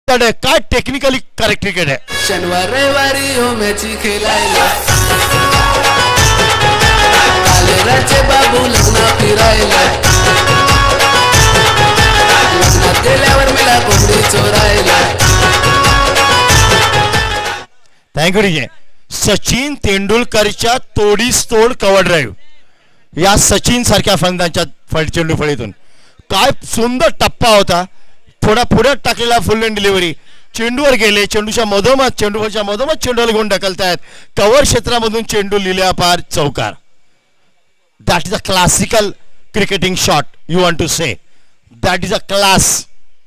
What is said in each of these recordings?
काय technically correct cricket आहे. शनिवार रविवारी हो मॅची खेळायला कालेराचे बाबू लग्न फिरायला लग्नात गेल्यावर मला कोंबडी चोरायला. Thank you DJ. सचिन तेंडुलकरच्या तोडीस तोड कव्हर ड्राईव्ह या सचिन सारख्या फलंदाजांच्या चेंडू फळीतून काय सुंदर टप्पा होता. थोडा पुढे टाकलेला फुल लेन डिलिव्हरी चेंडूवर गेले. चेंडूच्या मधोमध चेंडूच्या मधोमध चेंडूला घेऊन ढकलतायत. कव्हर क्षेत्रामधून चेंडू लिहिल्या पार चौकार. That is a classical cricketing shot. You want to say that is a class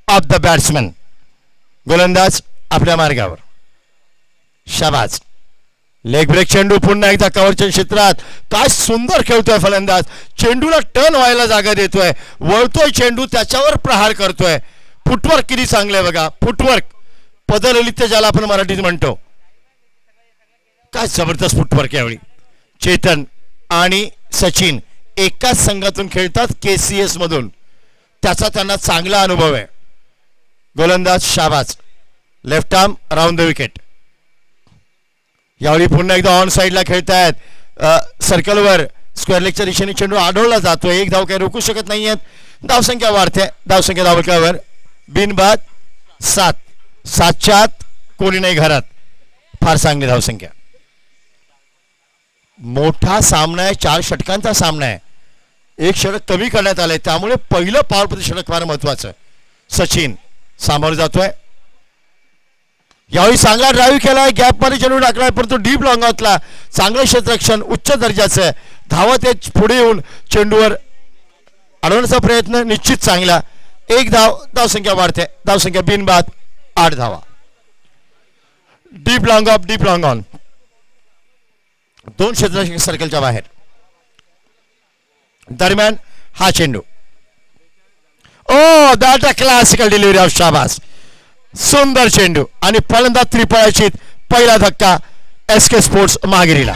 of the batsman. गोलंदाज आपल्या मार्गावर. शाबाज. लेग ब्रेक चेंडू पुन्हा एकदा कव्हरच्या क्षेत्रात. काय सुंदर खेळतोय फलंदाज. चेंडूला टर्न व्हायला जागा देतोय. वळतोय चेंडू त्याच्यावर प्रहार करतोय. फुटवर्क किती चांगलं आहे बघा. फुटवर्क पदललित ज्याला आपण मराठीत म्हणतो. काय जबरदस्त फुटवर्क यावेळी. चेतन आणि सचिन एकाच संघातून खेळतात KCS मधून. त्याचा त्यांना चांगला अनुभव आहे. गोलंदाज Shahbaz. Left arm round the wicket. यावेळी पुन्हा एकदा ऑन साईडला खेळतायत. सर्कलवर स्क्वेअर लेगच्या दिशेने चेंडू आढळला जातोय. एक धाव काही रोखू शकत नाहीयेत. धावसंख्या वाढते. धावसंख्या धावकावर बिनबाद 7. 7च्या आत कोणी नाही घरात. फार चांगली धावसंख्या. मोठा सामना आहे. 4 षटकांचा सामना आहे. एक षटक कमी करण्यात आलंय त्यामुळे पहिलं पॉवर प्रति षटक फार महत्वाचं. सचिन सामोरं जातोय. यावेळी चांगला ड्राईव्ह केलाय. गॅप मध्ये चेंडू टाकलाय परंतु डीप लॉंगॉथला चांगलं क्षेत्ररक्षण उच्च दर्जाचं. धावत येत पुढे येऊन चेंडूवर अडवण्याचा प्रयत्न निश्चित चांगला. एक धाव. धावसंख्या वाढते. धावसंख्या बिनबाद 8 धावा. Deep long of deep long on. 2 क्षेत्ररक्षक सर्कलच्या बाहेर. दरम्यान हा चेंडू. ओ that a classical delivery of शाबास. सुंदर चेंडू आणि फलंदाज त्रिफळाचीत. पहिला धक्का SK स्पोर्ट्स मागिरीला.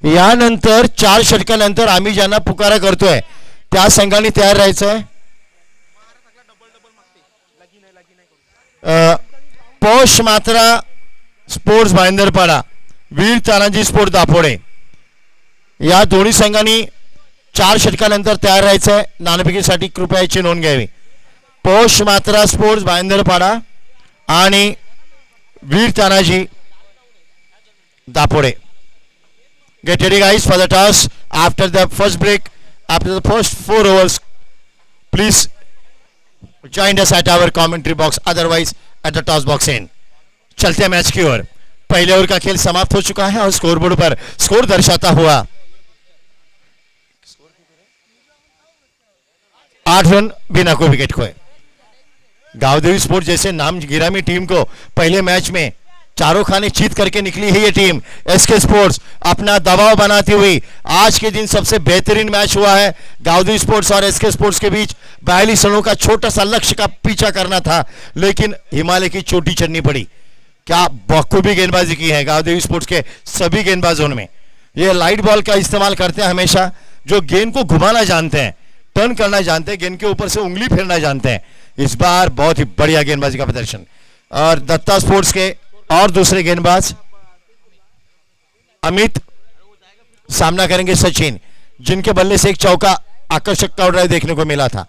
यानंतर 4 षटकानंतर आम्ही ज्यांना पुकारा करतोय त्या संघाने तयार राहायचंय. पोष मात्रा स्पोर्ट्स भाईंदरपाडा, वीर तानाजी स्पोर्ट्स दापोडे या दोन्ही संघांनी 4 षटकानंतर तयार राहायचंय. नाणेफेकीसाठी कृपया याची नोंद घ्यावी. पोष मात्रा स्पोर्ट्स भाईंदरपाडा आणि वीर Tanaji Dapode. Get ready guys for the toss after the first break. After the first 4 overs, please join us at our commentary box. Otherwise at the toss box end. चलते मैच की ओर. पहले ओवर का खेल समाप्त हो चुका है और स्कोरबोर्ड पर स्कोर दर्शाता हुआ 8 रन बिना कोई विकेट खोए. गावदेवी स्पोर्ट्स जैसे नाम गिरामी टीम को पहले मैच में चारों खाने जीत करके निकली है ये टीम. SK स्पोर्ट्स अपना दबाव बनाती हुई आज के दिन सबसे बेहतरीन मैच हुआ है. गावदेवी स्पोर्ट्स और SK स्पोर्ट्स के बीच 42 रनों का छोटा सा लक्ष्य का पीछा करना था लेकिन हिमालय की चोटी चढ़नी पड़ी. क्या बखूबी गेंदबाजी की है गावदेवी स्पोर्ट्स के सभी गेंदबाजों में. ये लाइट बॉल का इस्तेमाल करते हैं हमेशा. जो गेंद को घुमाना जानते हैं, टर्न करना जानते हैं, गेंद के ऊपर से उंगली फेरना जानते हैं. इस बार बहुत ही बढ़िया गेंदबाजी का प्रदर्शन. और दत्ता स्पोर्ट्स के और दूसरे गेंदबाज अमित सामना करेंगे सचिन, जिनके बल्ले से एक चौका आकर्षक कवर ड्राइव देखने को मिला था.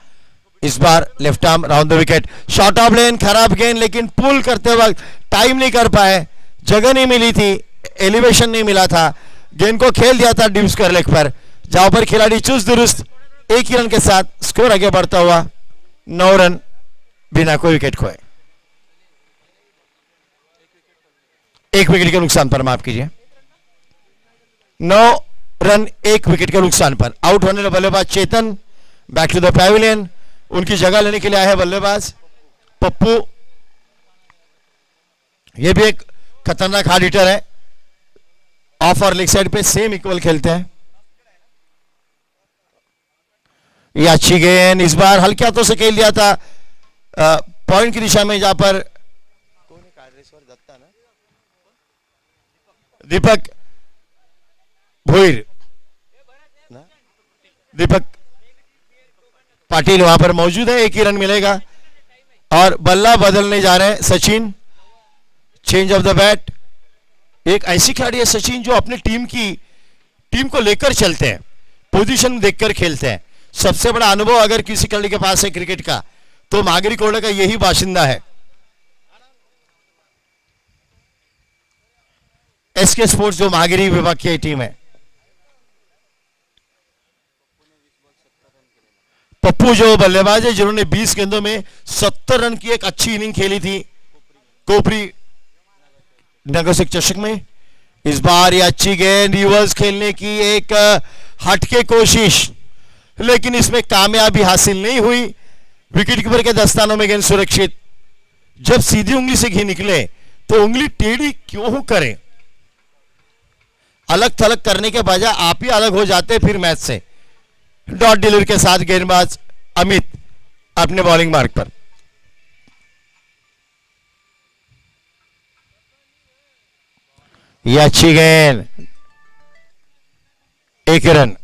इस बार left arm round the wicket. Short of length खराब गेंद लेकिन पुल करते वक्त टाइम नहीं कर पाए. जगह नहीं मिली थी, एलिवेशन नहीं मिला था. गेंद को खेल दिया था डीप स्क्वायर लेग पर, जहां पर खिलाड़ी चुस्त दुरुस्त 1 ही रन के साथ स्कोर आगे बढ़ता हुआ 9 रन बिना कोई विकेट खोए. 1 विकेट के नुकसान पर, माफ कीजिए, 9 रन 1 विकेट के नुकसान पर. आउट होने वाले बल्लेबाज Chetan back to the pavilion. उनकी जगह लेने के लिए आए हैं बल्लेबाज पप्पू. ये भी एक खतरनाक हार्ड हिटर है। ऑफ और लेग साइड पे सेम इक्वल खेलते हैं। ये अच्छी गेंद, इस बार हल्के हाथों से खेल दिया था पॉइंट की दिशा में, जहां पर दीपक भोईर, दीपक पाटिल वहां पर मौजूद है। एक ही रन मिलेगा और बल्ला बदलने जा रहे हैं Sachin. Change of the bat. एक ऐसी खिलाड़ी है सचिन जो अपने टीम को लेकर चलते हैं, पोजीशन देखकर खेलते हैं। सबसे बड़ा अनुभव अगर किसी खिलाड़ी के पास है क्रिकेट का तो मागरी कोड़े का यही बाशिंदा है। एसके स्पोर्ट्स जो मागरी विभाग की टीम है। पप्पू जो बल्लेबाज है जिन्होंने 20 गेंदों में 70 रन की एक अच्छी इनिंग खेली थी कोपरी नगरसेक चषक में। इस बार ये अच्छी गेंद, रिवर्स खेलने की एक हटके कोशिश, लेकिन इसमें कामयाबी हासिल नहीं हुई। विकेटकीपर के दस्तानों में गेंद सुरक्षित। जब सीधी उंगली से घी निकले तो उंगली टेढ़ी क्यों करें? अलग थलग करने के बजाय आप ही अलग हो जाते फिर मैच से। डॉट डिलीवरी के साथ गेंदबाज अमित अपने बॉलिंग मार्ग पर। यह अच्छी गेंद, एक रन।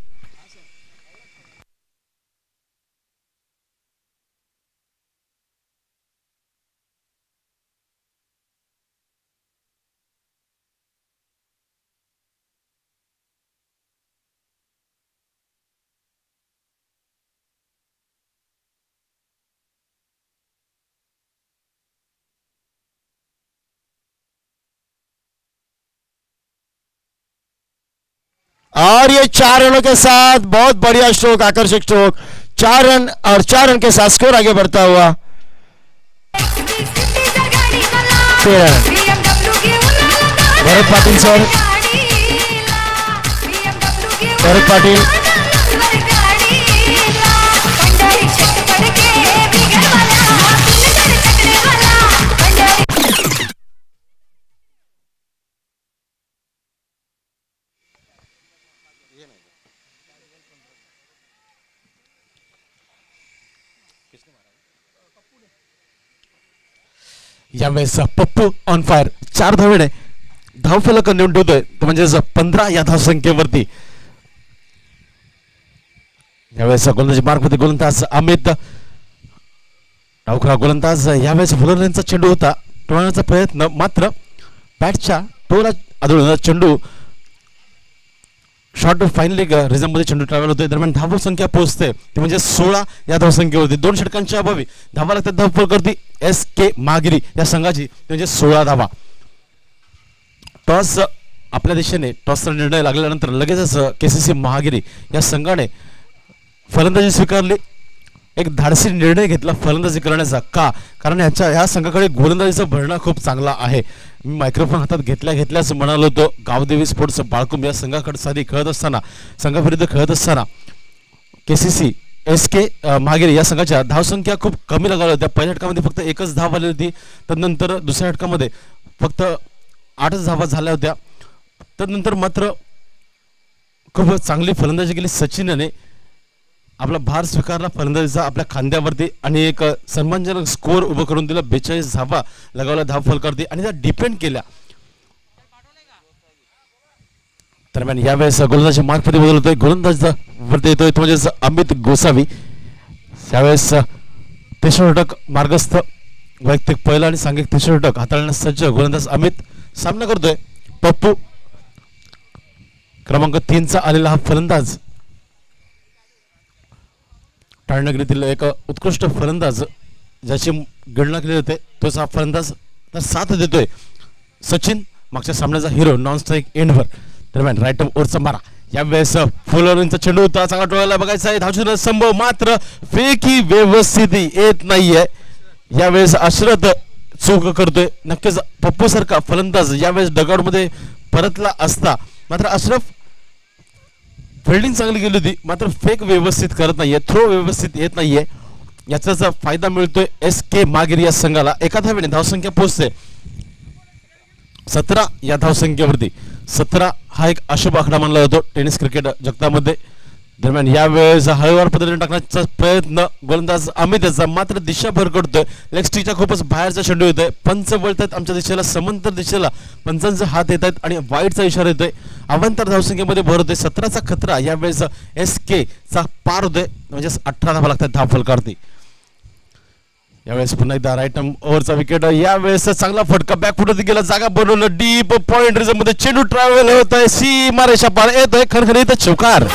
और ये 4 रनों के साथ बहुत बढ़िया स्ट्रोक, आकर्षक स्ट्रोक। 4 रन और 4 रन के साथ स्कोर आगे बढ़ता हुआ 13 रन। भरत पाटिल सर, भरत पाटिल यावेळेस पप्पू ऑन फायर 4 धावेने धावफलक नेऊन ठेवतोय, म्हणजेच 15 या धावसंख्येवरती। यावेळेस गोलंदाजी मार्गमध्ये गोलंदाज अमित, डावखुरा गोलंदाज। यावेळेस फुलरचा चेंडू होता, टोळण्याचा प्रयत्न, मात्र बॅटच्या टोला आदळून चेंडू शॉर्ट फायनली रिझममध्ये चेंडू ट्रॅव्हल होतोय। दरम्यान धाव संख्या पोहोचते ती म्हणजे 16 या धावसंख्येवरती। 2 षटकांच्या अभावी धावा लागतात धावफल करती एस के मागिरी या संघाची, म्हणजे 16 धावा। टॉस आपल्या दिशेने, टॉसचा निर्णय लागल्यानंतर लगेचच केसीसी महागिरी या संघाने फलंदाजी स्वीकारली। एक धाडसी निर्णय घेतला फलंदाजी करण्याचा। का? कारण या संघाकडे गोलंदाजीचं भरणा खूप चांगला आहे। मी मायक्रोफोन हातात घेतल्याच म्हणालो होतो, गावदेवी स्पोर्ट्स बाळकुंभ या संघाकडे साधी खेळत असताना, संघाविरुद्ध खेळत असताना केसीसी एस के महागिरी या संघाच्या धावसंख्या खूप कमी लागल्या होत्या। पहिल्या षटकामध्ये फक्त 1च धाव आली होती, तदनंतर दुसऱ्या षटकामध्ये फक्त 8च धावा झाल्या होत्या। तदनंतर मात्र खूप चांगली फलंदाजी केली सचिनने, आपला भार स्वीकारला फलंदाजीचा आपल्या खांद्यावरती आणि एक सन्मानजनक स्कोर उभं करून दिला। 42 धावा लगावल्या धावफलकावरती आणि त्या डिपेंड केल्या। दरम्यान यावेळेस गोलंदाजी मार्गमध्ये बदलतोय, गोलंदाज वरती येतोय तो म्हणजे अमित गोसावी। यावेळेस तिसरा षटक मार्गस्थ, वैयक्तिक पहिला आणि सांघिक तिसरा षटक हाताळण्यास सज्ज गोलंदाज अमित सामना करतोय। पप्पू क्रमांक 3चा आलेला हा फलंदाज, ठाणेनगरीतील एक उत्कृष्ट फलंदाज ज्याची गणना केली जाते, तोच हा फलंदाज तर साथ देतोय। सचिन मागच्या सामन्याचा हिरो, नॉन स्ट्राईक एंडवर। दरम्यान राईट ओव्हरचा मारा, यावेळेस फुलरचा चेंडू होता, चांगला टोळायला बघायचा आहे, धावचून संभव, मात्र फेकी व्यवस्थित येत नाहीये। यावेळेस अशरथ चूक करतोय। नक्कीच पप्पू सारखा फलंदाज यावेळेस डगआउट मध्ये परतला असता, मात्र अशरफ फिल्डिंग चांगली गेली होती, मात्र फेक व्यवस्थित करत नाहीये, थ्रो व्यवस्थित येत नाहीये। याचा फायदा मिळतोय एस के मागिरी या संघाला। एका धावेने धावसंख्या पोहोचते 17 या धावसंख्येवरती 17 हा एक अशुभ आकडा मानला जातो टेनिस क्रिकेट जगतामध्ये. दरम्यान यावेळेस हळूवार पद्धतीने टाकण्याचा प्रयत्न गोलंदाज अमित याचा मात्र दिशा भरकडतोय. लेग स्टिकच्या खूपच बाहेरचा चेंडू येतोय. पंच वळतात आमच्या दिशेला समांतर दिशेला पंचांचे हात येत आहेत आणि वाईटचा इशारा येतोय. अवांतर धावसंख्येमध्ये भर होतोय. 17चा खतरा यावेळेस SK चा पार होतोय म्हणजे 18 धावा लागतात धाव फलकावरती. यावेळेस पुन्हा एकदा राईट ओव्हरचा विकेट. यावेळेस चांगला फटका बॅक फुटत गेला. जागा बनवलं डीप पॉइंट रिझम मध्ये चेंडू ट्रॅव्हल होत आहे. सीमा रेषा पार येतोय खणखणीत चौकार.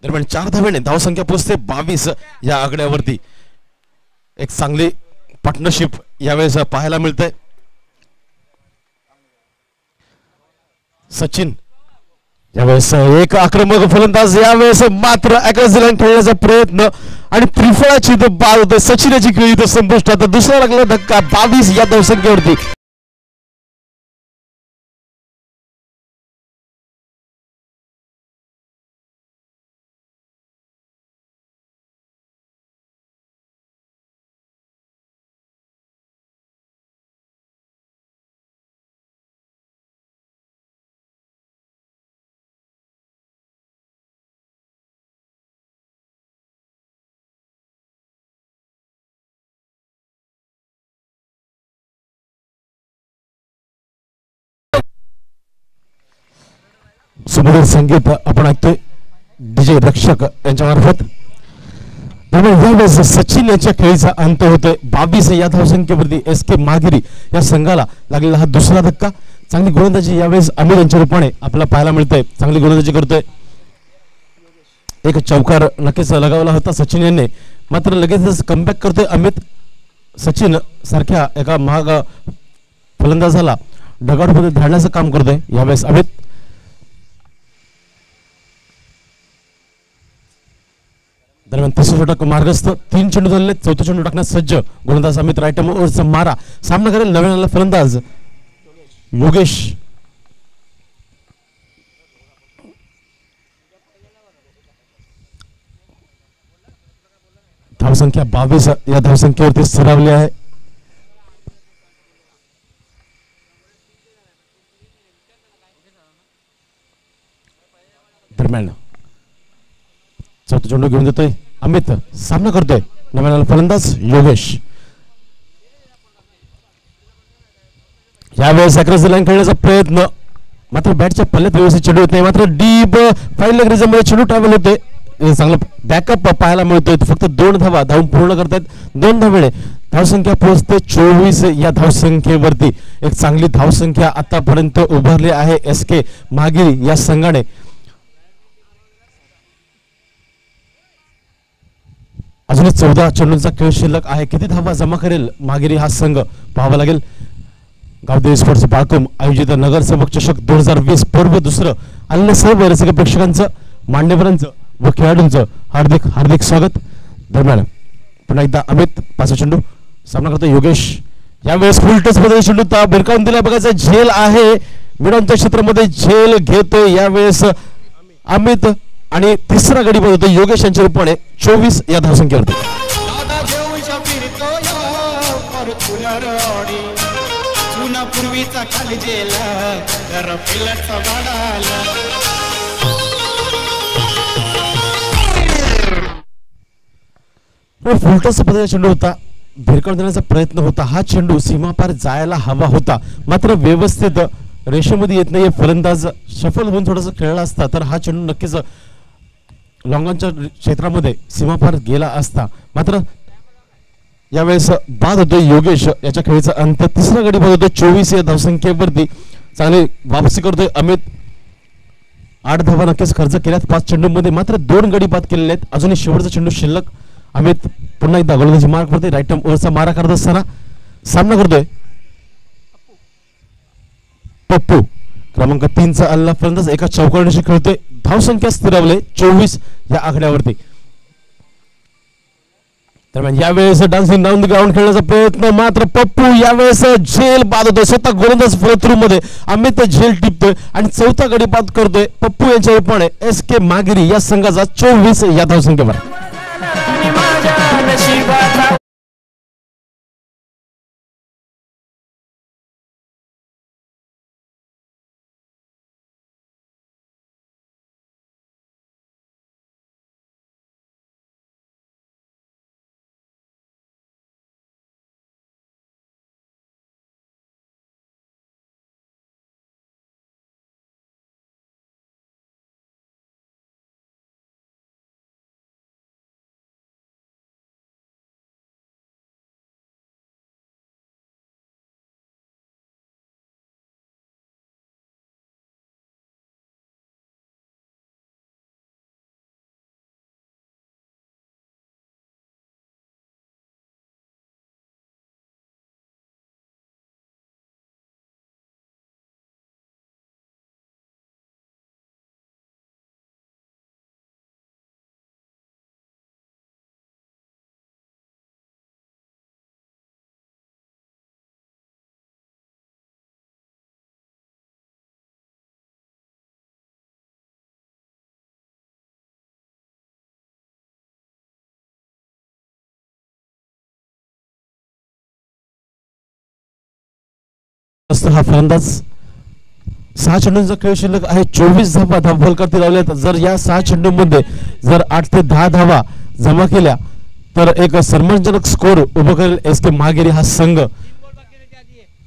दरम्यान 4 धावेने धावसंख्या पोहोचते 22 या आकड्यावरती. एक चांगली पार्टनरशिप यावेळेस पाहायला मिळते. सचिन यावेळेस एक आक्रमक फलंदाज. यावेळेस मात्र अॅक्रोझिलाईन खेळण्याचा प्रयत्न आणि त्रिफळाची बाद होते. सचिनाची खेळी तर संपुष्टात. दुसरा लागला धक्का 22 या धावसंख्येवरती. सुमधुर संगीत आपण ऐकतोय DJ रक्षक यांच्या मार्फत. यावेळेस सचिन यांच्या खेळीचा अंत होतोय 22 या धावसंख्येवरती. SK महागिरी या संघाला लागलेला हा दुसरा धक्का. चांगली गोलंदाजी यावेळेस अमित यांच्या रूपाने आपल्याला पाहायला मिळतंय. चांगली गोलंदाजी करतोय. एक चौकार नक्कीच लगावला होता सचिन यांनी मात्र लगेचच कमबॅक करतोय अमित. सचिन सारख्या एका महाग फलंदाजाला डगआउटमध्ये धाडण्याचं काम करतोय यावेळेस अमित. दरम्यान तिसरा षटक मार्गस्थ. 3 चेंडू झालेले. चौथा चेंडू टाकण्यास सज्ज गोलंदाज अमित. राईट ओव्हरचा मारा. सामना करेल नवीन आलेला फलंदाज योगेश. धावसंख्या 22 या धावसंख्येवरती सरावली आहे. दरम्यान चौथा चेंडू घेऊन देतोय अमित. सामना करतोय नवीन फलंदाज योगेश. यावेळेस अॅक्रोझिलाईन खेळण्याचा प्रयत्न मात्र बॅटच्या पल्ल्यात व्यवस्थित चेंडू येत नाही. मात्र डीप फाईन लेग रिझम मध्ये चेंडू ट्रॅव्हल होते. चांगला बॅकअप पाहायला मिळतोय. फक्त 2 धावा धावून पूर्ण करतायत. 2 धावेने धावसंख्या पोहोचते 24 या धावसंख्येवरती. एक चांगली धावसंख्या आतापर्यंत उभारली आहे SK महागिरी या संघाने. अजून 14 चेंडूंचा खेळ शिल्लक आहे. किती धावा जमा करेल महागिरी हा संघ पाहावा लागेल. गावदेवी स्पोर्ट्स बाळकुम आयोजित नगरसेवक चषक 2020 पूर्व दुसरं आलेल्या सर्व रसिक प्रेक्षकांचं मान्यवरांचं व खेळाडूंचं हार्दिक हार्दिक स्वागत. दरम्यान पुन्हा एकदा अमित. 5 चेंडू सामना करतो योगेश. यावेळेस फुल टच मध्ये चेंडू भिरकावून दिला. बघायचा झेल आहे. मिडॉनच्या क्षेत्रामध्ये झेल घेतोय यावेळेस अमित आणि तिसरा गडी होतो योगेश यांच्या रूपाने 24 या धावसंख्येवरती. फुलटॉसचा पद्धतीचा चेंडू होता. भिरकावून देण्याचा प्रयत्न होता. हा चेंडू सीमापार जायला हवा होता मात्र व्यवस्थित रेषेमध्ये येत नाही. फलंदाज सफल होऊन थोडासा खेळला असता तर हा चेंडू नक्कीच लॉंगॉनच्या क्षेत्रामध्ये सीमापार गेला असता. मात्र यावेळेस बाद होतो योगेश याच्या खेळीचा अंत. तिसरा गडी बाद होतो 24 या धावसंख्येवरती. चांगली वापसी करतोय अमित. 8 धावा नक्कीच खर्च केल्यात 5 चेंडूंमध्ये. मात्र 2 गडी बाद केलेले आहेत. अजूनही शेवटचा चेंडू शिल्लक. अमित पुन्हा एकदा गोलंदाजी मार्क करतोय. राईट ओव्हरचा मारा करत असताना सामना करतोय पप्पू. क्रमांक 3 चा आलेला फलंदाज एका चौकारण्याशी खेळतोय. धावसंख्या स्थिरावले 24 या आकड्यावरती. दरम्यान यावेळेस डान्सिंग डाऊन द ग्राउंड खेळण्याचा प्रयत्न, मात्र पप्पू यावेळेस झेल बाद होतोय, स्वतः गोलंदाज फॉलो मध्ये अमित झेल टिपतोय आणि चौथा गडी बाद करतोय. पप्पू यांच्या रूपाने SK मागिरी या संघाचा 24 या धावसंख्येवर. हा फलंदाज 6 चेंडूंचा खेळ शिल्लक आहे, 24 धावा फलकावरती लावल्यात. जर या 6 चेंडूंमध्ये जर 8 ते 10 धावा जमा केल्या तर एक सन्मानजनक स्कोर उभं करेल SK महागिरी हा संघ.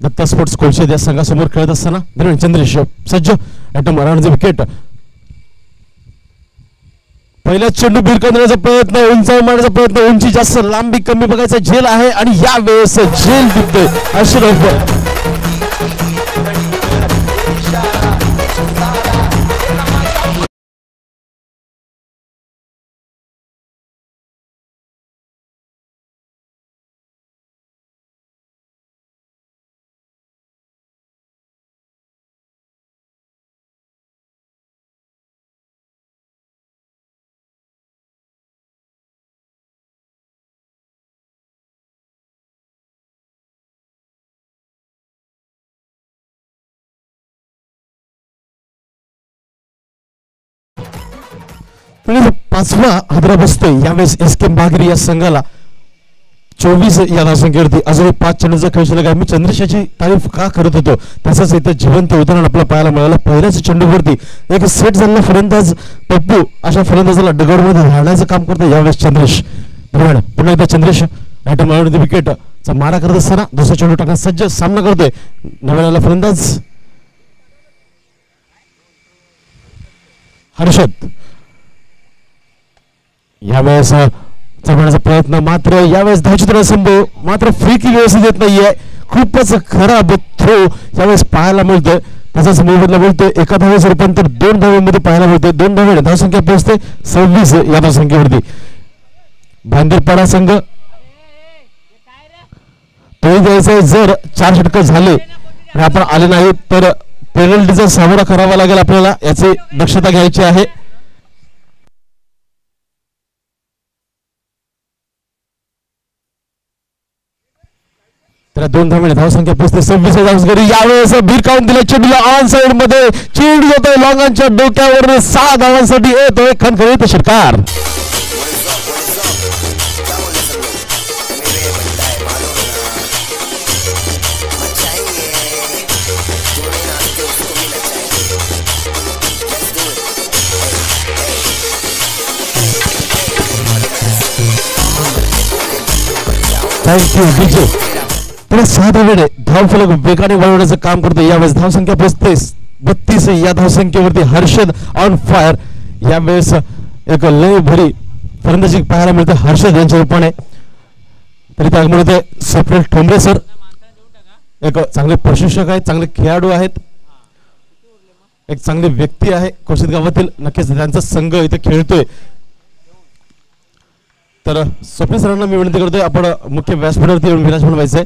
दत्ता स्पोर्ट्स कोलशेद या संघासमोर खेळत असताना दरम्यान चंद्रेश सज्ज, ॲटम अराउंड द विकेट. पहिला चेंडू भिरकवण्याचा प्रयत्न, उंचावर मारण्याचा प्रयत्न, उंची जास्त लांबी कमी बघायचा झेल आहे आणि यावेळेस झेल दिसतोय अशरफ. पाचवा हादरा बसतोय यावेळेस SK मागिरी या संघाला 24 या धावसंख्येवरती. अजून 5 चेंडूचा खेळ शिल्लक आहे. मी चंद्रशाची तारीफ का करत होतो तसंच इथे जिवंत उदाहरण आपल्याला पाहायला मिळालं. पहिल्याच चेंडूवरती एक सेट झालेला फलंदाज पप्पू अशा फलंदाजाला डगडमध्ये धाडण्याचं काम करतो यावेळेस चंद्रेश. पुन्हा एकदा चंद्रेश ॲटम अराउंड द विकेट चा मारा करत असताना दुसरा चेंडू टाकण्यास सज्ज सामना करतोय नव्याला फलंदाज हर्षद. यावेळेस चढवण्याचा प्रयत्न, मात्र यावेळेस धावचित्र संभव, मात्र फ्री किक व्यवस्थित येत नाहीये. खूपच खराब थ्रो यावेळेस पाहायला मिळतोय. त्याचाच मोबदला बोलतोय. एका धावेचं रूपांतर 2 धावेमध्ये पाहायला मिळतोय. 2 धावे धावसंख्या पोहोचते 26 या धावसंख्येवरती. भांदरपाडा संघ तोही द्यायचा, जर 4 षटक झाले आणि आपण आले नाही तर पेनल्टीचा सामना करावा लागेल आपल्याला, याची दक्षता घ्यायची आहे. तर 2 धावेने धावसंख्या पोहोचते 26 धावसंख्या. यावेळेस भिरकावून दिला चेंडूला ऑन साइड मध्ये, चेंडू जातोय लॉंगांच्या डोक्यावर. 6 धावांसाठी येतोय खणखणीत षटकार. थँक्यू विजय. पुढे 6 धावेने धावफलक वेगाने वळवण्याचं काम करतो. यावेळेस धावसंख्या पोहोचते 32 या धावसंख्येवरती. Harshad on fire. यावेळेस एक लय भरी फलंदाजी पाहायला मिळते हर्षद यांच्या रूपाने. तरी त्या म्हणते स्वप्नील ठोंबरे सर एक चांगले प्रशिक्षक आहेत, चांगले खेळाडू आहेत, एक चांगली व्यक्ती आहे कोळशेत गावातील. नक्कीच त्यांचा संघ इथे खेळतोय. तर स्वप्नील सरांना मी विनंती करतोय आपण मुख्य व्यासपीठावरती येऊन विराजमान व्हायचंय.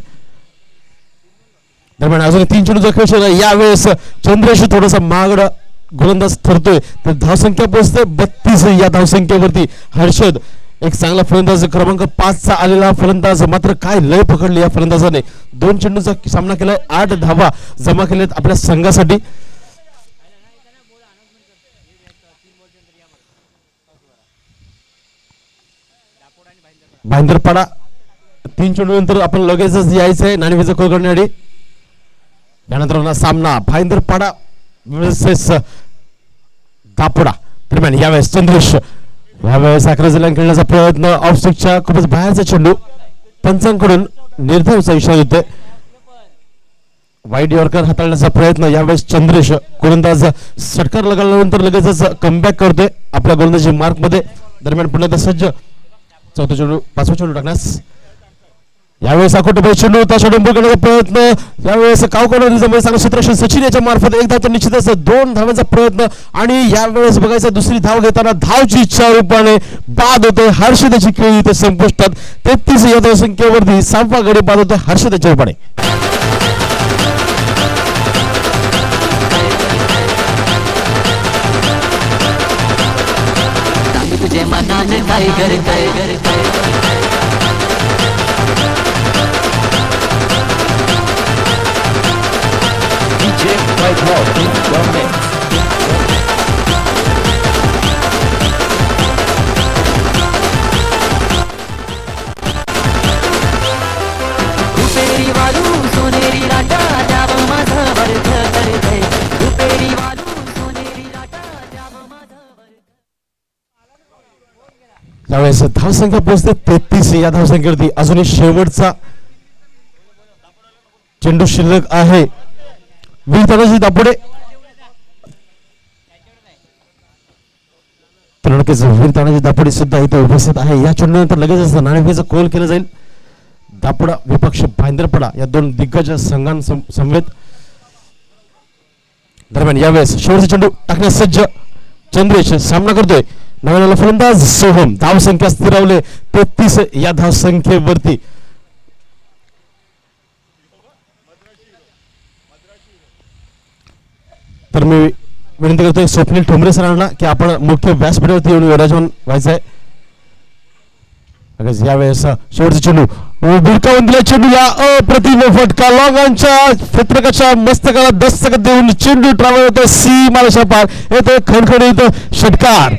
दरम्यान अजून 3 चेंडूचा खेळ सुरू आहे. यावेळेस चंद्रेश थोडासा महागडा गोलंदाज ठरतोय तर धावसंख्या पोहोचते 32 या धावसंख्येवरती. हर्षद एक चांगला फलंदाज क्रमांक 5 चा आलेला फलंदाज, मात्र काय लय पकडली या फलंदाजाने. 2 चेंडूचा सामना केलाय, 8 धावा जमा केल्यात आपल्या संघासाठी. भाईंदरपाडा 3 चेंडूनंतर आपण लगेचच यायचंय नाणेफेचा खोल करण्यासाठी. यानंतर सामना भाईंदरपाडा वर्सेस दापोडा दरम्यान. यावेळेस चंद्रेश यावेळेस आक्रमक खेळण्याचा प्रयत्न, ऑफस्टिकच्या खूपच बाहेरचा चेंडू, पंचांकडून निर्धावचा इशारा देतोय. वाईड यॉर्कर हाताळण्याचा प्रयत्न, यावेळेस चंद्रेश गोलंदाज षटकार लगावल्यानंतर लगेचच कमबॅक करतोय आपल्या गोलंदाजी मार्क मध्ये. दरम्यान पुन्हा सज्ज चौथा चेंडू 5वा चेंडू टाकण्यास. यावेळेस अकोटबाई चेंडू होता, षडंबर करण्याचा प्रयत्न, यावेळेस कावकवणारीचा चांगलं क्षेत्ररक्षण सचिन याच्या मार्फत एक धाव तर निश्चितच 2 धावांचा प्रयत्न. आणि यावेळेस बघायचं दुसरी धाव घेताना धावची इच्छा रूपाने बाद होते. हर्षदाची खेळी इथे संपुष्टात. 33 या धावसंख्येवरती 6वा गडी बाद होते हर्षदाच्या रूपाने. तुझे मनाने काय कर रुपेरी वालू सोनेरी राटा जाव माझं वर्ध करते. रुपेरी वालू सोनेरी राटा जाव माझं वर्ध. यावेळेस धावसंख्या पोहोचते 33 या धावसंख्येवरती. अजूनही शेवटचा चेंडू शिल्लक आहे. वीरतानाजी दापोडे तर नक्कीच वीरतानाजी दापोडे सुद्धा इथे उपस्थित आहे. या चेंडूनंतर लगेचच नाणेफेचा कोल केला जाईल. दापोडा विपक्ष भाईंदरपाडा या 2 दिग्गज संघांसमवेत. दरम्यान यावेळेस शेवटचा चेंडू टाकण्यास सज्ज चंद्रेश सामना करतोय. नव्याला फलंदाज सोहम. धावसंख्या स्थिरावले 33 या धावसंख्येवरती. तर मी विनंती करतोय स्वप्नील ठोंबरे सरांना की आपण मुख्य व्यासपीठावरती येऊन विराजमान व्हायचं आहे. यावेळेस शेवटचा चेंडू भिरकावून दिला चेंडूला अप्रतिम फटका. लॉंगांच्या क्षेत्रकाच्या मस्तकाला दस्तक देऊन चेंडू ट्रॅव्हल होतो सीमारेषा पार. येतो खणखणीत षटकार.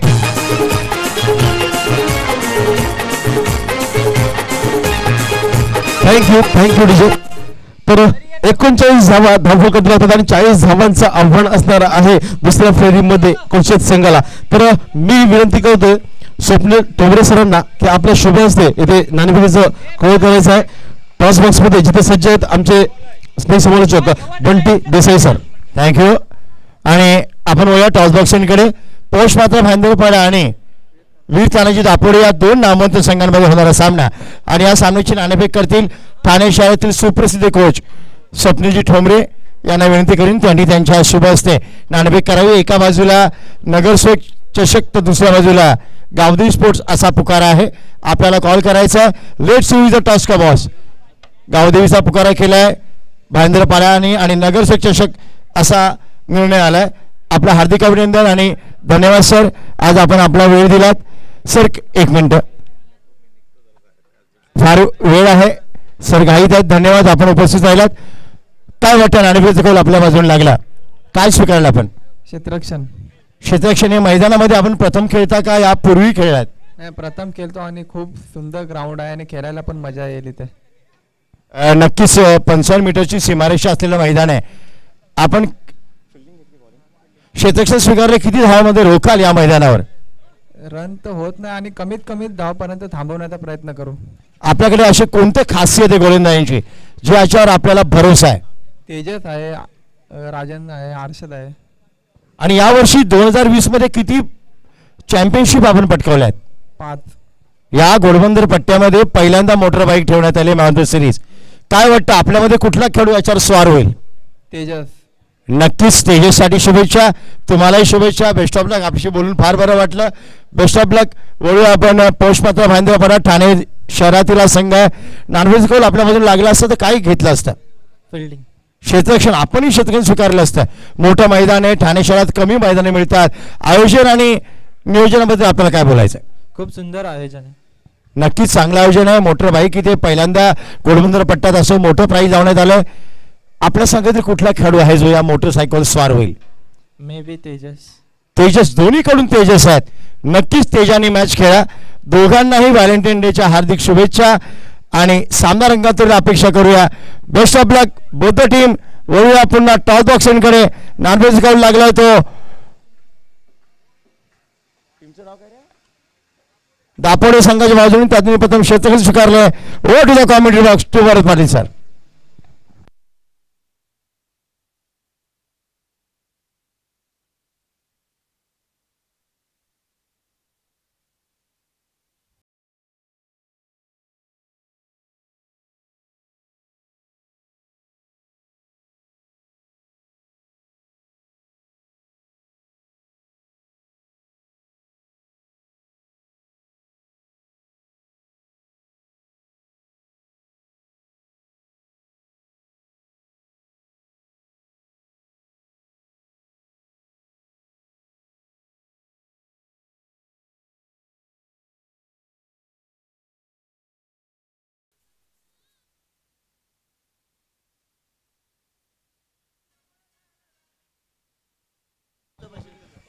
Thank you DJ. तर 39 धावा धावफलकात होतात आणि 40 धावांचं आव्हान असणार आहे दुसऱ्या फेरीमध्ये कोचेत संघाला. तर मी विनंती करतोय स्वप्नील ठोंबरे सरांना की आपल्या शुभ हस्ते येथे नाणेफेकीचं खोल करायचं आहे. टॉस बॉक्स मध्ये जिथे सज्ज आहेत आमचे स्नेह समालोचक बंटी देसाई सर. थँक्यू. आणि आपण वळूया टॉस बॉक्सांकडे. पोष मात्र भाईंदरपाडा आणि वीर तानाजी दापोडे या 2 नामवंत संघांमध्ये होणारा सामना. आणि या सामन्याची नाणेफेक करतील ठाणे शहरातील सुप्रसिद्ध कोच स्वप्नीलजी ठोंबरे यांना विनंती करीन त्यांनी त्यांच्या शुभ हस्ते नाणेफेक करावी. एका बाजूला नगरसेवक चषक तर दुसऱ्या बाजूला गावदेवी स्पोर्ट्स असा पुकारा आहे. आपल्याला कॉल करायचा. लेट्स सी द टॉस का बॉस. गावदेवीचा पुकारा केलाय भाईंदरपाड्याने आणि नगरसेवक चषक असा निर्णय आलाय. आपलं हार्दिक अभिनंदन आणि धन्यवाद सर. आज आपण आपला वेळ दिलात. सर 1 मिनिट, फार वेळ आहे सर, घाईत आहेत. धन्यवाद आपण उपस्थित राहिलात. काय वाटतं नाणेफेकीचा कौल आपल्या बाजूने लागला, काय स्वीकारलं आपण? क्षेत्ररक्षण या मैदानामध्ये आपण प्रथम खेळता का यापूर्वी खेळलात? नाही, प्रथम खेळतो आणि खूप सुंदर ग्राउंड आहे आणि खेळायला पण मजा येईल इथे. नक्कीच 55 मीटरची सीमारेषा असलेलं मैदान आहे. आपण क्षेत्ररक्षण स्वीकारले, किती धावामध्ये रोखाल या मैदानावर? रन तर होत नाही आणि कमीत कमी धावपर्यंत थांबवण्याचा प्रयत्न करू. आपल्याकडे असे कोणते खासियत आहे गोलंदाजांची जे याच्यावर आपल्याला भरोसा आहे? तेजस आहे, राजन आहे, हर्षद आहे. आणि यावर्षी 2020 मध्ये किती चॅम्पियनशिप आपण पटकावल्यात? 5. या घोडबंदर पट्ट्यामध्ये पहिल्यांदा मोटर बाईक ठेवण्यात आले मॅरेथॉन सिरीज. काय वाटतं आपल्यामध्ये कुठला खेळाडू याच्यावर स्वार होईल? तेजस. नक्कीच तेजससाठी शुभेच्छा. तुम्हालाही शुभेच्छा. बेस्ट ऑफ लक. आपल्याशी बोलून फार बरं वाटलं. बेस्ट ऑफ लक. वळूया आपण पोषमात्र भाईंदरपाडा ठाणे शहरातील संघ आहे. नानवेज कौल आपल्यामधून लागला असतं तर काय घेतलं असतं? फिल्डिंग. क्षेत्ररक्षण आपणही क्षेत्ररक्षण स्वीकारलं असतं. मोठं मैदान आहे, ठाणे शहरात कमी मैदाने मिळतात. आयोजन आणि नियोजनाबद्दल आपल्याला काय बोलायचं? खूप सुंदर आयोजन आहे. नक्कीच चांगलं आयोजन आहे. मोटर बाईक इथे पहिल्यांदा घोडबंदर पट्ट्यात असं मोठं प्राईज लावण्यात आलंय. आपल्या संघातील कुठला खेळाडू आहे जो या मोटरसायकल स्वार होईल? May be Tejas. तेजस, दोन्हीकडून तेजस आहेत. नक्कीच तेजाने मॅच खेळा. दोघांनाही व्हॅलेंटाईन डेच्या हार्दिक शुभेच्छा आणि सामना रंगातून अपेक्षा करूया. Best of luck both the team. वळूया पुन्हा टॉस बॉक्सकडे. नॉनव्हेज गाऊन लागला तो दापोडे संघाच्या बाजूने त्यातून प्रथम क्षेत्रफळ स्वीकारलंय. Oh to the comedy box to Bharat Patil sir.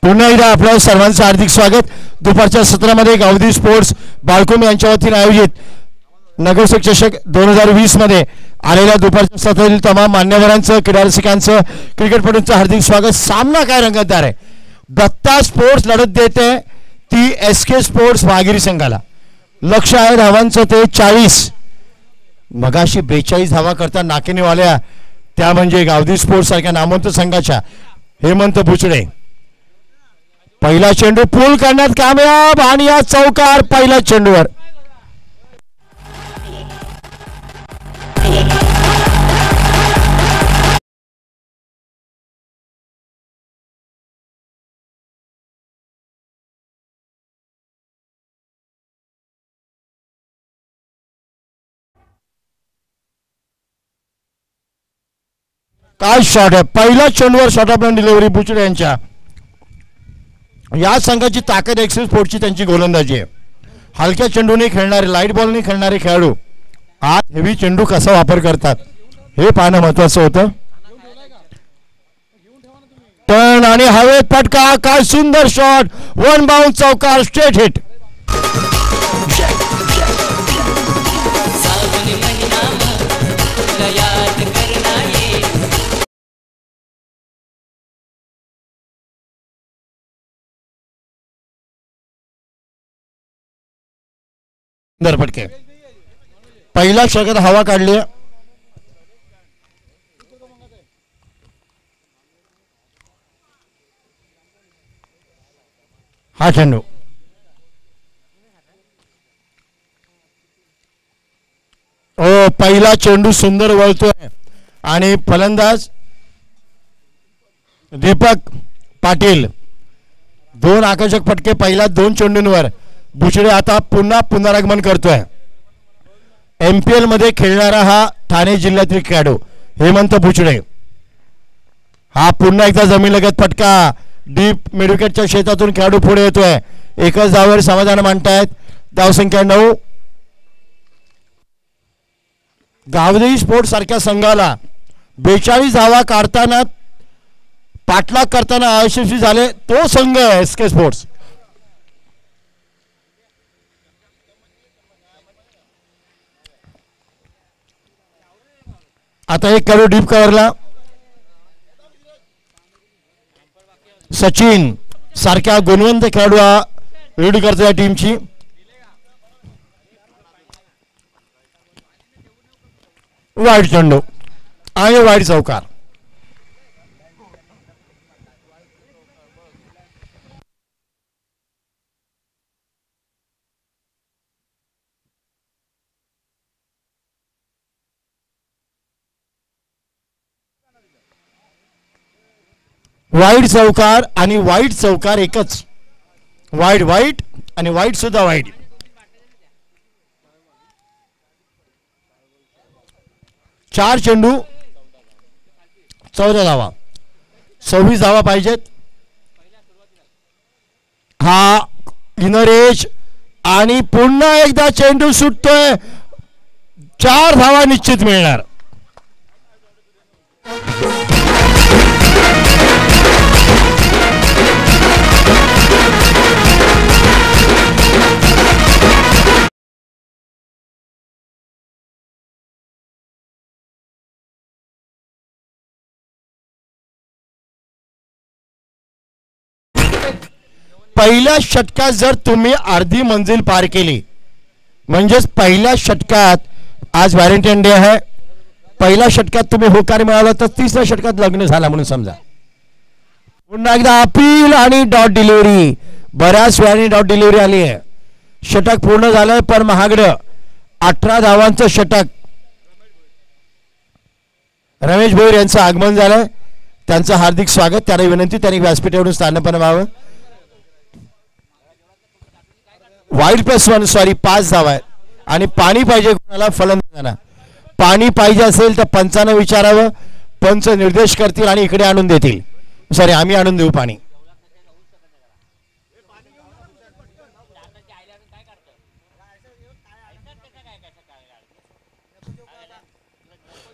पुन्हा एकदा आपल्या सर्वांचं हार्दिक स्वागत. दुपारच्या सत्रामध्ये गावदी स्पोर्ट्स बाळकुम यांच्या वतीने आयोजित नगरसेवक चषक 2020 मध्ये आलेल्या दुपारच्या सत्रातील तमाम मान्यवरांचं, क्रीडा रसिकांचं, क्रिकेटपटूंचं हार्दिक स्वागत. सामना काय रंगतदार आहे. दत्ता स्पोर्ट्स लढत देते ती SK स्पोर्ट्स महागिरी संघाला. लक्ष आहे धावांचं ते 40. मगाशी 42 धावा करता नाकेने वाल्या त्या म्हणजे गावदी स्पोर्ट्स सारख्या नामवंत संघाच्या हेमंत बुचडे. पहिला चेंडू पूल करण्यात कामयाब आणि या चौकार पहिल्या चेंडूवर. काय शॉट आहे. पहिल्या चेंडूवर शॉट ऑफ डिलिव्हरी बुचडे यांच्या. या संघाची ताकद एक्सेस स्पोर्टची त्यांची गोलंदाजी आहे. हलक्या चेंडूने खेळणारे, लाईट बॉलने खेळणारे खेळाडू आज हेवी चेंडू कसा वापर करतात हे पाहणं महत्वाचं होतं. टर्न आणि हवेत फटका. काय सुंदर शॉट. वन बाउंड चौकार. Straight hit. फटके. पहिला षटकात हवा काढली. हा चेंडू पहिला चेंडू सुंदर वळतोय आणि फलंदाज दीपक पाटील. दोन आकर्षक फटके पहिल्या 2 चेंडूंवर. बुचडे आता पुन्हा पुनरागमन करतोय. MPL मध्ये खेळणारा हा ठाणे जिल्ह्यातील खेळाडू हेमंत बुचडे. हा पुन्हा एकदा जमीनलगत फटका. डीप मिडविकेटच्या क्षेत्रातून खेळाडू पुढे येतोय. एकच धावावर समाधान मांडतायत. धावसंख्या 9. गावदेवी स्पोर्ट्स सारख्या संघाला 42 धावा काढताना पाठलाग करताना अयशस्वी झाले तो संघ आहे SK स्पोर्ट्स. आता एक खेळाडू डीप कव्हरला. सचिन सारख्या गुणवंत खेळाडू हा लीड करतो या टीमची. वाईट चेंडू आणि वाईट चौकार. वाईट चौकार आणि वाईट चौकार एकच. वाईट वाईट आणि वाईट सुद्धा वाईट. 4 चेंडू 14 धावा. 26 धावा पाहिजेत. हा इनर एज आणि पुन्हा एकदा चेंडू सुटतोय. 4 धावा निश्चित मिळणार. पहिल्या षटकात जर तुम्ही अर्धी मंजिल पार केली, म्हणजेच पहिल्या षटकात, आज व्हॅलेंटाईन डे आहे, पहिल्या षटकात तुम्ही होकार मिळाला तर तिसऱ्या षटकात लग्न झाला म्हणून समजा. पुन्हा एकदा अपील आणि डॉट डिलिव्हरी. बऱ्याच वेळाने डॉट डिलिव्हरी आली आहे. षटक पूर्ण झालंय पण महागडं. 18 धावांचं षटक. रमेश भोईर यांचं आगमन झालंय. त्यांचं हार्दिक स्वागत. त्यांना विनंती त्यांनी व्यासपीठावरून स्थानपन्न व्हावं. वाईड +1 सॉरी 5 धावा आहेत आणि पाणी पाहिजे कोणाला फलंदाजांना. पाणी पाहिजे असेल तर पंचानं विचारावं. पंच निर्देश करतील आणि इकडे आणून देतील. सॉरी आम्ही आणून देऊ पाणी.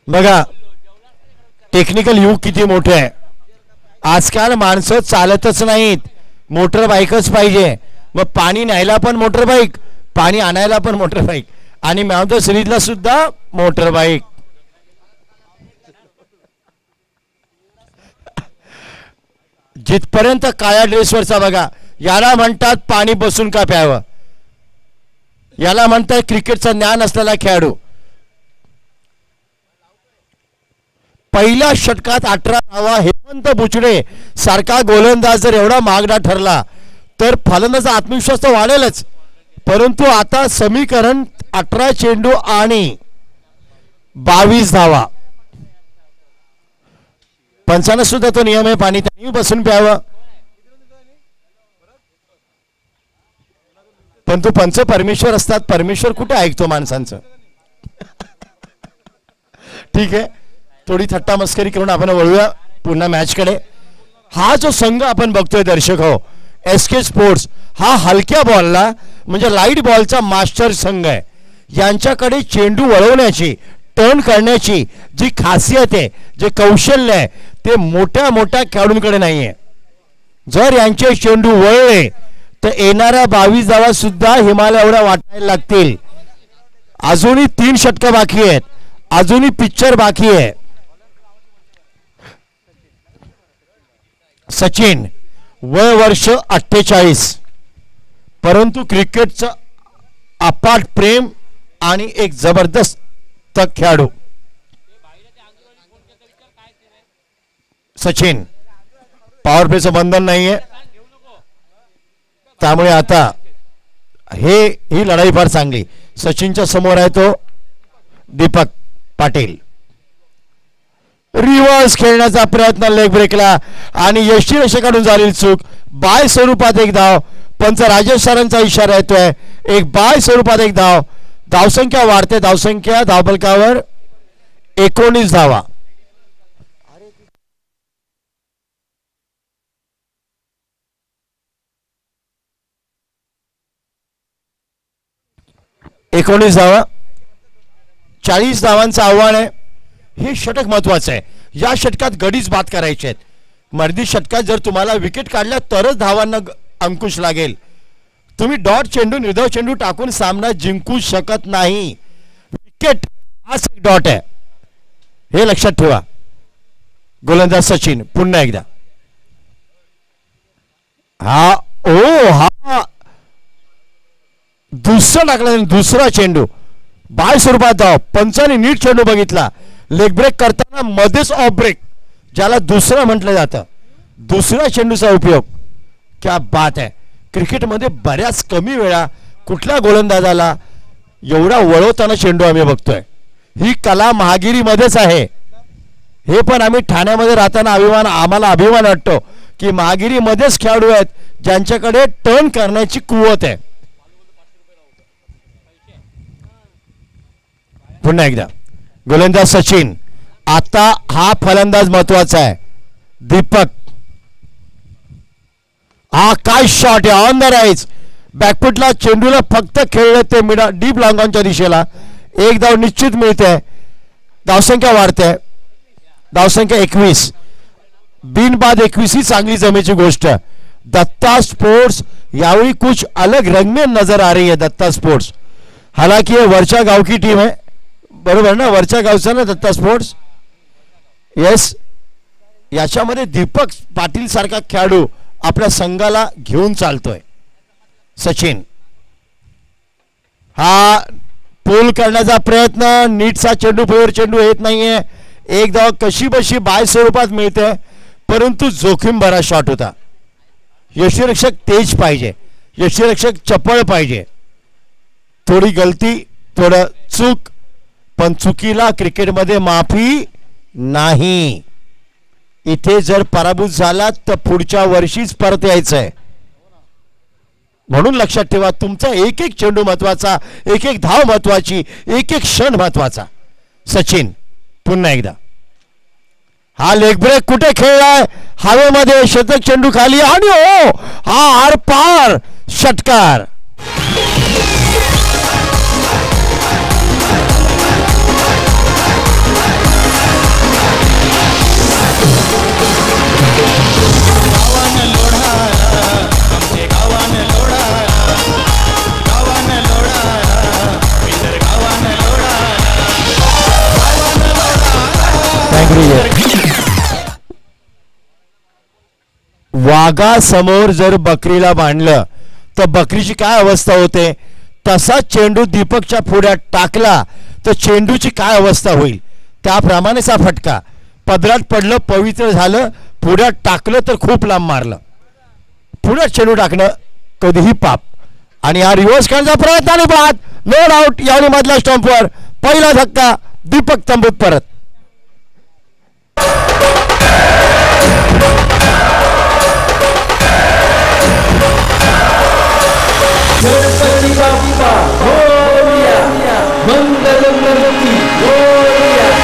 बघा टेक्निकल युग किती मोठे आहे. आजकाल माणसं चालतच नाहीत, मोटर बाईकच पाहिजे. मग पाणी न्यायला पण मोटर बाईक, पाणी आणायला पण मोटर बाईक आणि मॅन ऑफ द सिरीजला सुद्धा मोटर बाईक. जिथपर्यंत काळ्या ड्रेसवरचा बघा, याला म्हणतात पाणी बसून का प्यावं, याला म्हणतात क्रिकेटचं ज्ञान असलेला खेळाडू. पहिल्या षटकात 18 धावा. हेमंत बुचडे सारखा गोलंदाज जर एवढा महागडा ठरला तर फलंदाजाचा आत्मविश्वास तर वाढेलच, परंतु आता समीकरण 18 चेंडू आणि 22 धावा. पंचानं सुद्धा तो नियम आहे, पाणी त्यांनी बसून प्यावं. पण तो पंच परमेश्वर असतात, परमेश्वर कुठे ऐकतो माणसांचं. ठीक आहे, थोडी थट्टा मस्करी करून आपण वळूया पुन्हा मॅचकडे. हा जो संघ आपण बघतोय दर्शक हो, SK स्पोर्ट्स, हा हलक्या बॉलला म्हणजे लाईट बॉलचा मास्टर संघ आहे. यांच्याकडे चेंडू वळवण्याची, टर्न करण्याची जी खासियत आहे, जे कौशल्य आहे, ते मोठ्या मोठ्या खेळाडूंकडे नाही आहे. जर यांचे चेंडू वळले तर येणाऱ्या 22 धावा सुद्धा हिमालय एवढ्या वाटायला लागतील. अजूनही 3 षटकं बाकी आहेत, अजूनही पिक्चर बाकी आहे. सचिन वय वर्ष 48, परंतु क्रिकेटचं अपाट प्रेम आणि एक जबरदस्त खेळाडू. सचिन पॉवर प्लेचं बंधन नाहीये, त्यामुळे आता ही लढाई फार चांगली. सचिनच्या समोर आहे तो दीपक पाटील. रिव्हर्स खेळण्याचा प्रयत्न लेग ब्रेकला आणि यष्टी रेषेकडून झालेली चूक. बाय स्वरूपात एक धाव. पंच राजेश सरांचा इशारा येतोय, एक बाय स्वरूपात एक धाव. धावसंख्या वाढते, धावसंख्या धावफलकावर 19 धावा. 19 धावा, 40 धावांचं आव्हान आहे. हे षटक महत्वाचं आहे. या षटकात गडीच बाद करायचे आहेत. मर्दी षटकात जर तुम्हाला विकेट काढल्या तरच धावांना अंकुश लागेल. तुम्ही डॉट चेंडू, निर्धाव चेंडू टाकून सामना जिंकू शकत नाही. विकेट हाच एक डॉट आहे, हे लक्षात ठेवा. गोलंदाज सचिन पुन्हा एकदा. हा दुसरा टाकला, दुसरा चेंडू बाय स्वरूपात धाव. पंचाने नीट चेंडू बघितला. लेग ब्रेक करताना मध्येच ऑफ ब्रेक, ज्याला दुसरा म्हटलं जातं, दुसऱ्या चेंडूचा उपयोग. क्या बात आहे. क्रिकेटमध्ये बऱ्याच कमी वेळा कुठल्या गोलंदाजाला एवढा वळवताना चेंडू आम्ही बघतोय. ही कला महागिरीमध्येच आहे. हे पण आम्ही ठाण्यामध्ये राहताना आम्हाला अभिमान वाटतो की महागिरीमध्येच खेळाडू आहेत ज्यांच्याकडे टर्न करण्याची कुवत आहे. पुन्हा एकदा गोलंदाज सचिन. आता हा फलंदाज महत्वाचा आहे. दीपक, हा काय शॉट आहे, ऑन द राईज. बॅकफुटला चेंडूला फक्त खेळलं ते मिडा डीप लॉंगॉनच्या दिशेला. एक धाव निश्चित मिळते. धावसंख्या वाढते. धावसंख्या 21. बिनबाद 21 ही चांगली जमेची गोष्ट. दत्ता स्पोर्ट्स यावेळी कुछ अलग रंग में नजर आ रही है. दत्ता स्पोर्ट्स हालांकि ये वरच्या गाव की टीम है, बरोबर ना, वरच्या गावचा ना दत्ता स्पोर्ट्स. येस, याच्यामध्ये दीपक पाटील सारखा खेळाडू आपल्या संघाला घेऊन चालतोय. सचिन हा पूल करण्याचा प्रयत्न, नीटचा चेंडू फेवर चेंडू येत नाहीये. एक धाव कशी बशी बाय स्वरूपात मिळते, परंतु जोखीम भरा शॉट होता. यष्टीरक्षक तेज पाहिजे, यष्टीरक्षक चपळ पाहिजे. थोडी गलती, थोडं चूक, पण चुकीला क्रिकेटमध्ये माफी नाही. इथे जर पराभूत झाला तर पुढच्या वर्षीच परत यायचंय. म्हणून लक्षात ठेवा, तुमचा एक एक चेंडू महत्वाचा, एक एक धाव महत्वाची, एक एक क्षण महत्वाचा. सचिन पुन्हा एकदा हा लेग ब्रेक कुठे खेळलाय, हवेमध्ये, शतक चेंडू खाली आणि हो हा आर पार षटकार. वाघासमोर जर बकरीला बांधलं तर बकरीची काय अवस्था होते, तसा चेंडू दीपकच्या पुढ्यात टाकला तर चेंडूची काय अवस्था होईल. त्याप्रमाणेच हा फटका. पदरात पडलं, पवित्र झालं, पुढ्यात टाकलं तर खूप लांब मारलं. पुढ्यात चेंडू टाकणं कधीही पाप. आणि हा रिव्हर्स करण्याचा प्रयत्न आणि बाद. नो डाऊट यावेळी मधल्या स्टंपवर पहिला धक्का. दीपक तंबूत परत. गणपती बाप्पा मोरया, मंगलमूर्ती मोरया.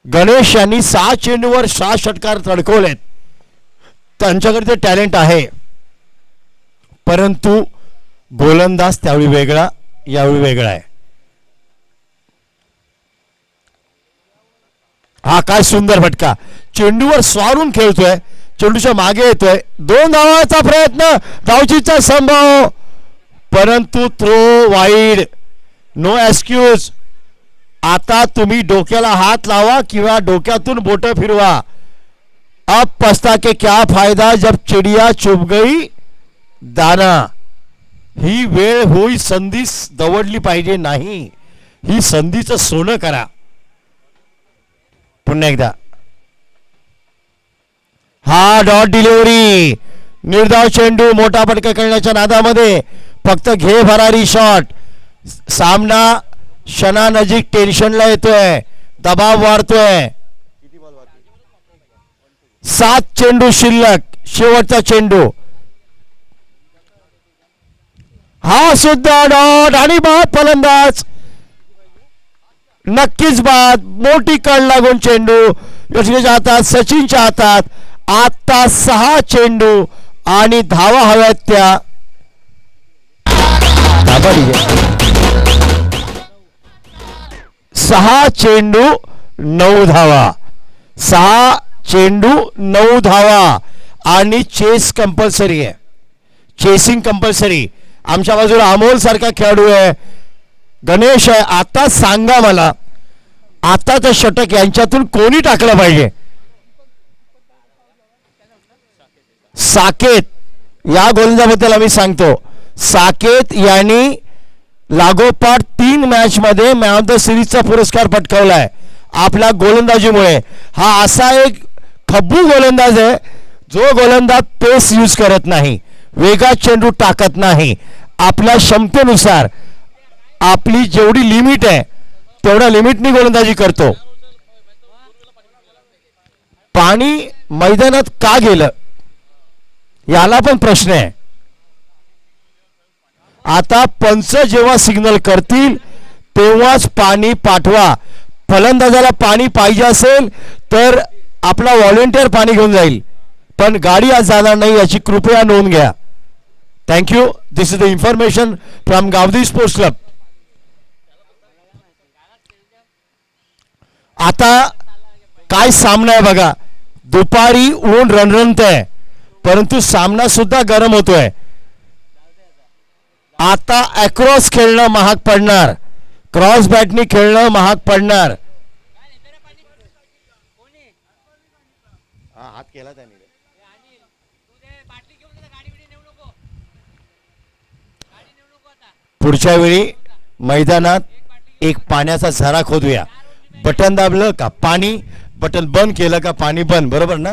गणेश यांनी 6 चेंडूवर 6 षटकार तडकवलेत. त्यांच्याकडे ते टॅलेंट आहे, परंतु गोलंदाज त्यावेळी वेगळा, यावेळी वेगळा आहे. हा काय सुंदर फटका, चेंडूवर स्वारून खेळतोय, चेंडूच्या मागे येतोय, 2 धावांचा प्रयत्न, धावचीचा संभव, परंतु थ्रो वाईड, नो एक्सक्यूज. आता तुम्ही डोक्याला हात लावा किंवा डोक्यातून बोट फिरवा. अब पछता के क्या फायदा जब चिडिया चुभ गई दाना. ही वेळ होई संधी दवडली पाहिजे नाही, ही संधीचं सोनं करा. पुन्हा एकदा हा डॉट डिलिव्हरी, निर्धाव चेंडू, मोठा फटका खेळण्याच्या नादामध्ये फक्त घे भरारी शॉट. सामना क्षणा नजीक टेन्शनला येतोय, दबाव वाढतोय. 7 चेंडू शिल्लक, शेवटचा चेंडू. हा सुद्धा डॉट आणि बाद फलंदाज, नक्कीच बाद. मोठी कळ लागून चेंडू यशच्या हातात, सचिनच्या हातात. आता 6 चेंडू आणि धावा हव्यात त्या. 6 चेंडू 9 धावा, 6 चेंडू 9 धावा आणि चेस कंपल्सरी आहे, चेसिंग कंपल्सरी. आमच्या बाजूला अमोल सारखा खेळाडू आहे, गणेश आहे. आता सांगा मला, आता तर षटक यांच्यातून कोणी टाकलं पाहिजे? साकेत या गोलंदाजाबद्दल आम्ही सांगतो. साकेत यांनी लागोपाठ 3 मॅच मध्ये मॅन ऑफ द सिरीजचा पुरस्कार पटकावलाय आपल्या गोलंदाजीमुळे. हा असा एक खब्बू गोलंदाज आहे जो गोलंदाज पेस यूज करत नाही, वेगात चेंडू टाकत नाही, आपल्या क्षमतेनुसार आपली जेवढी लिमिट आहे तेवढ्या लिमिटनी गोलंदाजी करतो. पाणी मैदानात का गेलं याला पण प्रश्न आहे. आता पंच जेव्हा सिग्नल करतील तेव्हाच पाणी पाठवा. फलंदाजाला पाणी पाहिजे असेल तर आपला व्हॉलेंटियर पाणी घेऊन जाईल, पण गाडी आज जाणार नाही याची कृपया नोंद घ्या. Thank you. This is the information from Gavdi sports club. आता काय सामना आहे बघा. दुपारी ऊन रणरणतंय परंतु सामना सुद्धा गरम होतोय. आता अक्रॉस खेळणं महाग पडणार, क्रॉस बॅटनी खेळणं महाग पडणार. हात केला त्याने. पुढच्या वेळी मैदानात एक पाण्याचा झरा खोदूया. बटन दाबलं का पाणी, बटन बंद केलं का पाणी बंद. बरोबर ना?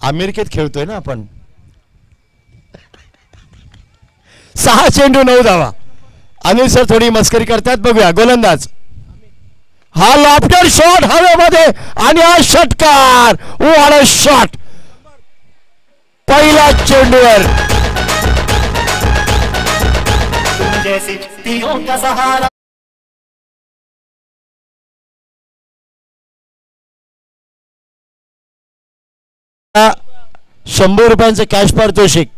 अमेरिकेत खेळतोय ना आपण. 6 चेंडू 9 धावा. अनिल सर थोडी मस्करी करतात, बघूया. गोलंदाज हा लॉफ्टर शॉट हवेमध्ये आणि हा षटकार. What a shot. पहिला चेंडूवर जैसी तीरों का सहारा. ₹100 कॅश पारितोषिक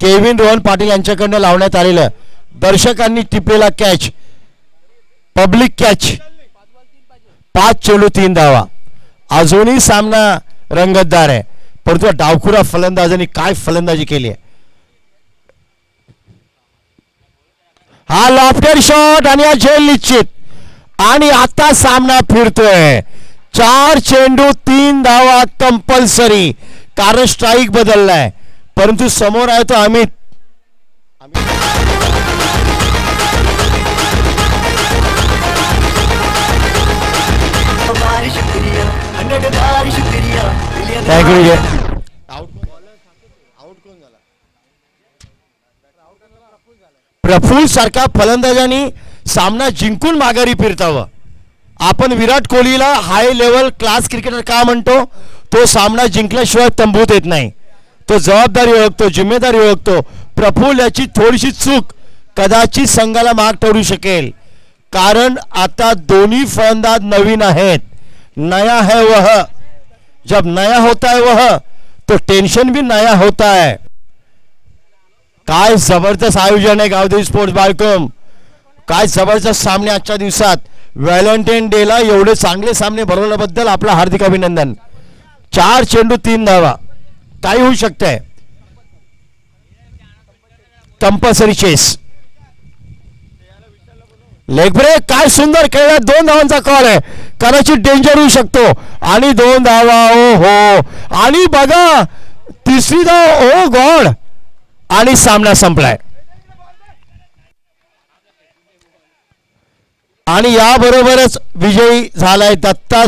केविन रोहन पाटील यांच्याकडनं लावण्यात आलेलं. दर्शकांनी टिपलेला कॅच, पब्लिक कॅच. 5 चेंडू 3 धावा. अजूनही सामना रंगतदार आहे, परंतु डावखुरा फलंदाजांनी काय फलंदाजी केली आहे. हा लॉफ्टर शॉट आणि हा झेल निश्चित. आणि आता सामना फिरतोय. 4 चेंडू 3 धावा कंपल्सरी, कारण स्ट्राईक बदललाय. परंतु समोर आहे तो अमित. थँक्यू. प्रफुल्ल सारख्या फलंदाजांनी सामना जिंकून माघारी फिरतावं. आपण विराट कोहलीला हाय लेवल क्लास क्रिकेटर का म्हणतो? तो सामना जिंकल्याशिवाय तंबूत येत नाही. तो जबाबदारी ओळखतो, जिम्मेदारी ओळखतो. प्रफुल्ल याची थोडीशी चूक कदाचित संघाला महाग ठरू शकेल, कारण आता दोन्ही फलंदाज नवीन आहेत. नया है वह, जब नया होता है वह तो टेंशन भी नया होता है. काय जबरदस्त आयोजन आहे गावदेवी स्पोर्ट्स बाळकम. काय जबरदस्त सामने आजच्या दिवसात. व्हॅलेंटाईन डेला एवढे चांगले सामने भरवल्याबद्दल आपला हार्दिक अभिनंदन. 4 चेंडू 3 धावा. काय होऊ शकतंय. Compulsory chase. Leg break. काय सुंदर खेळला. 2 धावांचा कॉल आहे. कदाचित डेंजर होऊ शकतो. आणि 2 धावा. ओ हो. आणि बघा तिसरी धाव. ओ गॉड. आणि सामना संपलाय. आणि याबरोबरच विजयी झालाय दत्ता